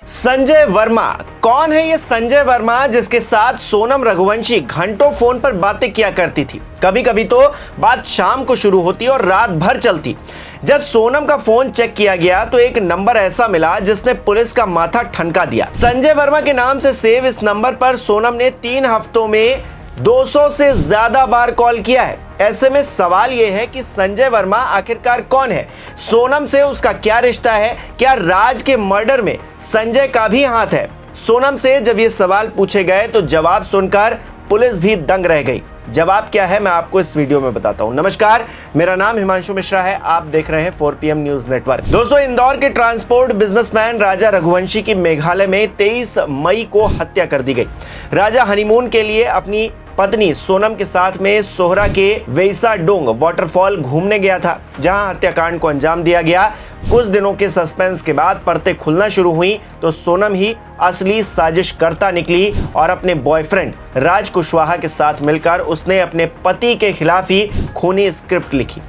संजय वर्मा कौन है? ये संजय वर्मा जिसके साथ सोनम रघुवंशी घंटों फोन पर बातें किया करती थी। कभी कभी तो बात शाम को शुरू होती और रात भर चलती। जब सोनम का फोन चेक किया गया तो एक नंबर ऐसा मिला जिसने पुलिस का माथा ठनका दिया। संजय वर्मा के नाम से सेव इस नंबर पर सोनम ने 3 हफ्तों में 200 से ज्यादा बार कॉल किया है। ऐसे में सवाल यह है कि संजय वर्मा आखिरकार कौन है? सोनम से उसका क्या रिश्ता है? क्या राज के मर्डर में संजय का भी हाथ है? सोनम से जब ये सवाल पूछे गए तो जवाब सुनकर पुलिस भी दंग रह गई। जवाब क्या है मैं आपको इस वीडियो में बताता हूं। नमस्कार, मेरा नाम हिमांशु मिश्रा है। आप देख रहे हैं 4PM न्यूज नेटवर्क। दोस्तों, इंदौर के ट्रांसपोर्ट बिजनेसमैन राजा रघुवंशी की मेघालय में 23 मई को हत्या कर दी गई। राजा हनीमून के लिए अपनी पत्नी सोनम के साथ में सोहरा के वेइसा डोंग वाटरफॉल घूमने गया था, जहां हत्याकांड को अंजाम दिया गया। कुछ दिनों के सस्पेंस के बाद परतें खुलना शुरू हुई तो सोनम ही असली साजिशकर्ता निकली और अपने बॉयफ्रेंड राज कुशवाहा के साथ मिलकर उसने अपने पति के खिलाफ ही खूनी स्क्रिप्ट लिखी।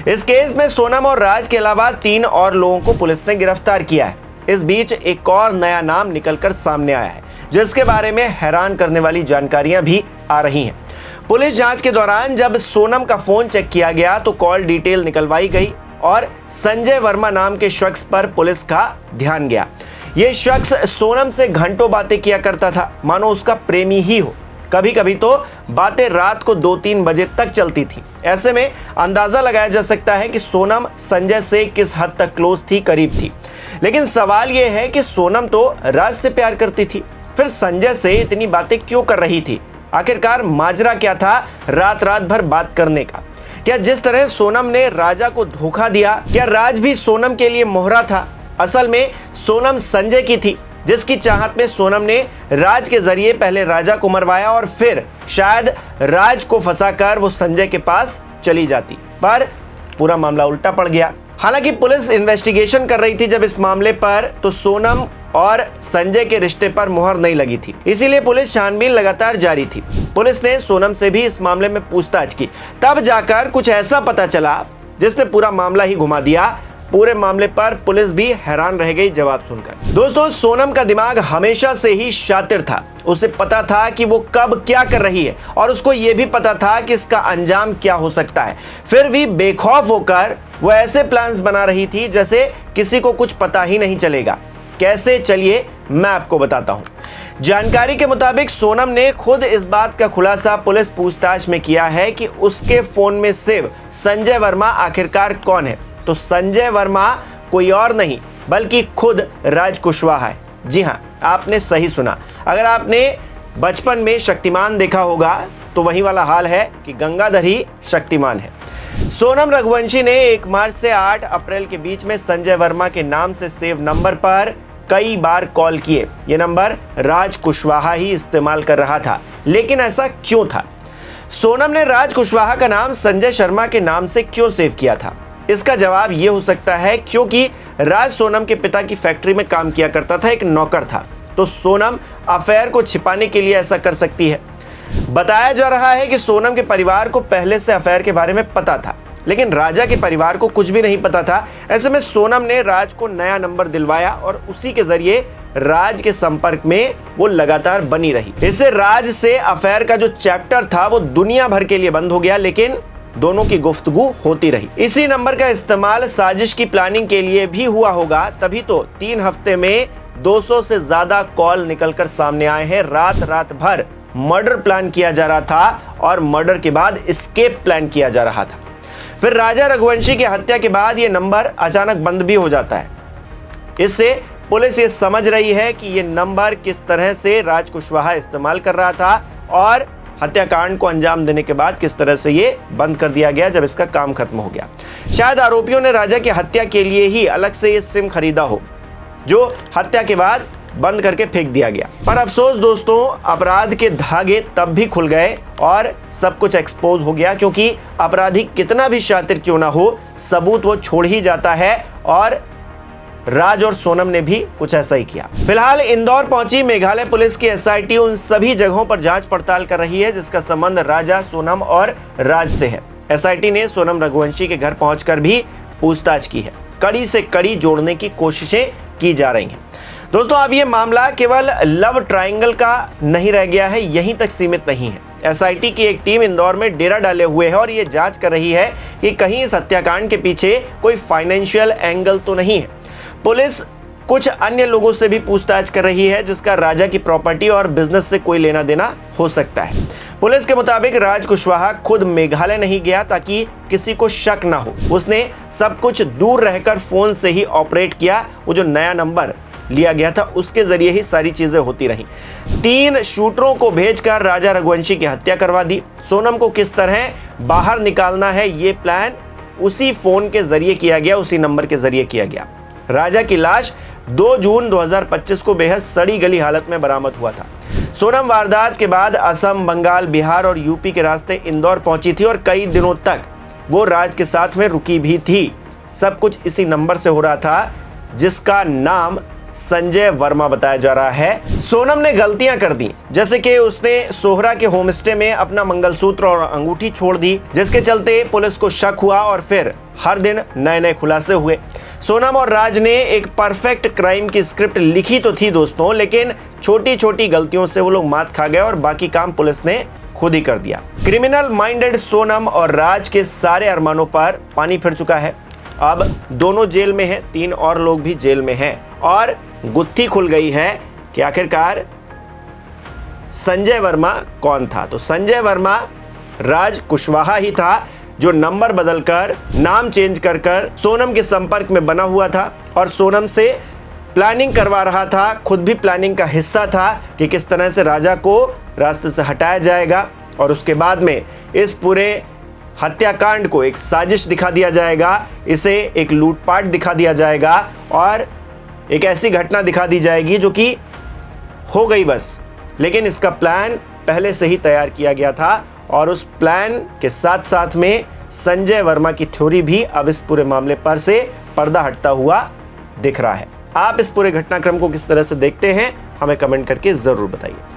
इस केस में सोनम और राज के अलावा 3 और लोगों को पुलिस ने गिरफ्तार किया है। इस बीच एक और नया नाम निकलकर सामने आया है, जिसके बारे में हैरान करने वाली जानकारियां भी आ रही हैं। पुलिस जांच के दौरान जब सोनम का फोन चेक किया गया तो कॉल डिटेल निकलवाई गई और संजय वर्मा नाम के शख्स पर पुलिस का ध्यान गया। यह शख्स सोनम से घंटों बातें किया करता था, मानो उसका प्रेमी ही हो। कभी कभी तो बातें रात को 2-3 बजे तक चलती थी। ऐसे में अंदाजा लगाया जा सकता है कि सोनम संजय से किस हद तक क्लोज थी, करीब थी। लेकिन सवाल यह है कि सोनम तो राज से प्यार करती थी, फिर संजय से इतनी बातें क्यों कर रही थी? आखिरकार माजरा क्या था रात रात भर बात करने का? क्या जिस तरह सोनम ने राजा को धोखा दिया, क्या राज भी सोनम के लिए मोहरा था? असल में सोनम संजय की थी, जिसकी चाहत में सोनम ने राज के जरिए पहले राजा को मरवाया और फिर शायद राज को फंसाकर वो संजय के पास चली जाती। पर पूरा मामला उल्टा पड़ गया। हालांकि पुलिस इन्वेस्टिगेशन कर रही थी जब इस मामले पर, तो सोनम और संजय के रिश्ते पर मुहर नहीं लगी थी, इसीलिए पुलिस छानबीन लगातार जारी थी। पुलिस ने सोनम से भी इस मामले में पूछताछ की, तब जाकर कुछ ऐसा पता चला जिसने पूरा मामला ही घुमा दिया। पूरे मामले पर पुलिस भी हैरान रह गई जवाब सुनकर। दोस्तों, सोनम का दिमाग हमेशा से ही शातिर था। उसे पता था कि वो कब क्या कर रही है और उसको ये भी पता था कि इसका अंजाम क्या हो सकता है। फिर भी बेखौफ होकर वो ऐसे प्लान्स बना रही थी जैसे किसी को कुछ पता ही नहीं चलेगा। कैसे, चलिए मैं आपको बताता हूं। जानकारी के मुताबिक सोनम ने खुद इस बात का खुलासा पुलिस पूछताछ में किया है कि उसके फोन में सेव संजय वर्मा आखिरकार कौन है। तो संजय वर्मा कोई और नहीं बल्कि खुद राज कुशवाहा है। जी हां, आपने सही सुना। अगर आपने बचपन में शक्तिमान देखा होगा तो वही वाला हाल है कि गंगाधर ही शक्तिमान है। सोनम रघुवंशी ने 1 मार्च से 8 अप्रैल के बीच में संजय वर्मा के नाम से सेव नंबर पर कई बार कॉल किए। ये नंबर राज कुशवाहा ही इस्तेमाल कर रहा था। लेकिन ऐसा क्यों था? सोनम ने राज कुशवाहा का नाम संजय शर्मा के नाम से क्यों सेव किया था? इसका जवाब यह हो सकता है क्योंकि राज सोनम के पिता की फैक्ट्री में काम किया करता था, एक नौकर था। तो सोनम अफेयर को छिपाने के लिए ऐसा कर सकती है। बताया जा रहा है कि सोनम के परिवार को पहले से अफेयर के बारे में पता था, लेकिन राजा के परिवार को कुछ भी नहीं पता था। ऐसे में सोनम ने राज को नया नंबर दिलवाया और उसी के जरिए राज के संपर्क में वो लगातार बनी रही। इससे राज से अफेयर का जो चैप्टर था वो दुनिया भर के लिए बंद हो गया, लेकिन दोनों की गुफ्तगू होती रही। इसी नंबर का इस्तेमाल साजिश की प्लानिंग के लिए भी हुआ होगा, तभी तो 3 हफ्ते में 200 से ज्यादा कॉल निकलकर सामने आए हैं। रात रात भर मर्डर प्लान किया जा रहा था और मर्डर के बाद एस्केप प्लान किया जा रहा था। फिर राजा रघुवंशी की हत्या के बाद यह नंबर अचानक बंद भी हो जाता है। इससे पुलिस ये समझ रही है कि यह नंबर किस तरह से राज कुशवाहा इस्तेमाल कर रहा था और हत्याकांड को अंजाम देने के बाद किस तरह से ये बंद कर दिया गया जब इसका काम खत्म हो गया। शायद आरोपियों ने राजा की हत्या के लिए ही अलग से ये सिम खरीदा हो, जो हत्या के बाद बंद करके फेंक दिया गया। पर अफसोस दोस्तों, अपराध के धागे तब भी खुल गए और सब कुछ एक्सपोज हो गया, क्योंकि अपराधी कितना भी शातिर क्यों ना हो, सबूत वो छोड़ ही जाता है और राज और सोनम ने भी कुछ ऐसा ही किया। फिलहाल इंदौर पहुंची मेघालय पुलिस की एसआईटी उन सभी जगहों पर जांच पड़ताल कर रही है जिसका संबंध राजा, सोनम और राज से है। एसआईटी ने सोनम रघुवंशी के घर पहुंचकर भी पूछताछ की है। कड़ी से कड़ी जोड़ने की कोशिशें की जा रही हैं। दोस्तों अब ये मामला केवल लव ट्रायंगल का नहीं रह गया है, यहीं तक सीमित नहीं है। एसआईटी की एक टीम इंदौर में डेरा डाले हुए है और ये जांच कर रही है कि कहीं इस हत्याकांड के पीछे कोई फाइनेंशियल एंगल तो नहीं है। पुलिस कुछ अन्य लोगों से भी पूछताछ कर रही है जिसका राजा की प्रॉपर्टी और बिजनेस से कोई लेना देना हो सकता है। पुलिस के मुताबिक राज कुशवाहा खुद मेघालय नहीं गया ताकि किसी को शक ना हो। उसने सब कुछ दूर रहकर फोन से ही ऑपरेट किया। वो जो नया नंबर लिया गया था उसके जरिए ही सारी चीजें होती रही। 3 शूटरों को भेजकर राजा रघुवंशी की हत्या करवा दी। सोनम को किस तरह बाहर निकालना है ये प्लान उसी फोन के जरिए किया गया, उसी नंबर के जरिए किया गया। राजा की लाश 2 जून 2025 को बेहद सड़ी गली हालत में बरामद हुआ था। सोनम वारदात के बाद असम, बंगाल, बिहार और यूपी के रास्ते इंदौर पहुंची थी और कई दिनों तक वो राज के साथ में रुकी भी थी। सब कुछ इसी नंबर से हो रहा था जिसका नाम संजय वर्मा बताया जा रहा है। सोनम ने गलतियां कर दी, जैसे कि उसने सोहरा के होमस्टे में अपना मंगलसूत्र और अंगूठी छोड़ दी, जिसके चलते पुलिस को शक हुआ और फिर हर दिन नए नए खुलासे हुए। सोनम और राज ने एक परफेक्ट क्राइम की स्क्रिप्ट लिखी तो थी दोस्तों, लेकिन छोटी छोटी गलतियों से वो लोग मात खा गए और बाकी काम पुलिस ने खुद ही कर दिया। क्रिमिनल माइंडेड सोनम और राज के सारे अरमानों पर पानी फिर चुका है। अब दोनों जेल में हैं, 3 और लोग भी जेल में हैं और गुत्थी खुल गई है कि आखिरकार संजय वर्मा कौन था। तो संजय वर्मा राज कुशवाहा ही था जो नंबर बदलकर, नाम चेंज कर सोनम के संपर्क में बना हुआ था और सोनम से प्लानिंग करवा रहा था। खुद भी प्लानिंग का हिस्सा था कि किस तरह से राजा को रास्ते से हटाया जाएगा और उसके बाद में इस पूरे हत्याकांड को एक साजिश दिखा दिया जाएगा, इसे एक लूटपाट दिखा दिया जाएगा और एक ऐसी घटना दिखा दी जाएगी जो कि हो गई बस, लेकिन इसका प्लान पहले से ही तैयार किया गया था और उस प्लान के साथ साथ में संजय वर्मा की थ्योरी भी अब इस पूरे मामले पर से पर्दा हटता हुआ दिख रहा है। आप इस पूरे घटनाक्रम को किस तरह से देखते हैं हमें कमेंट करके जरूर बताइए।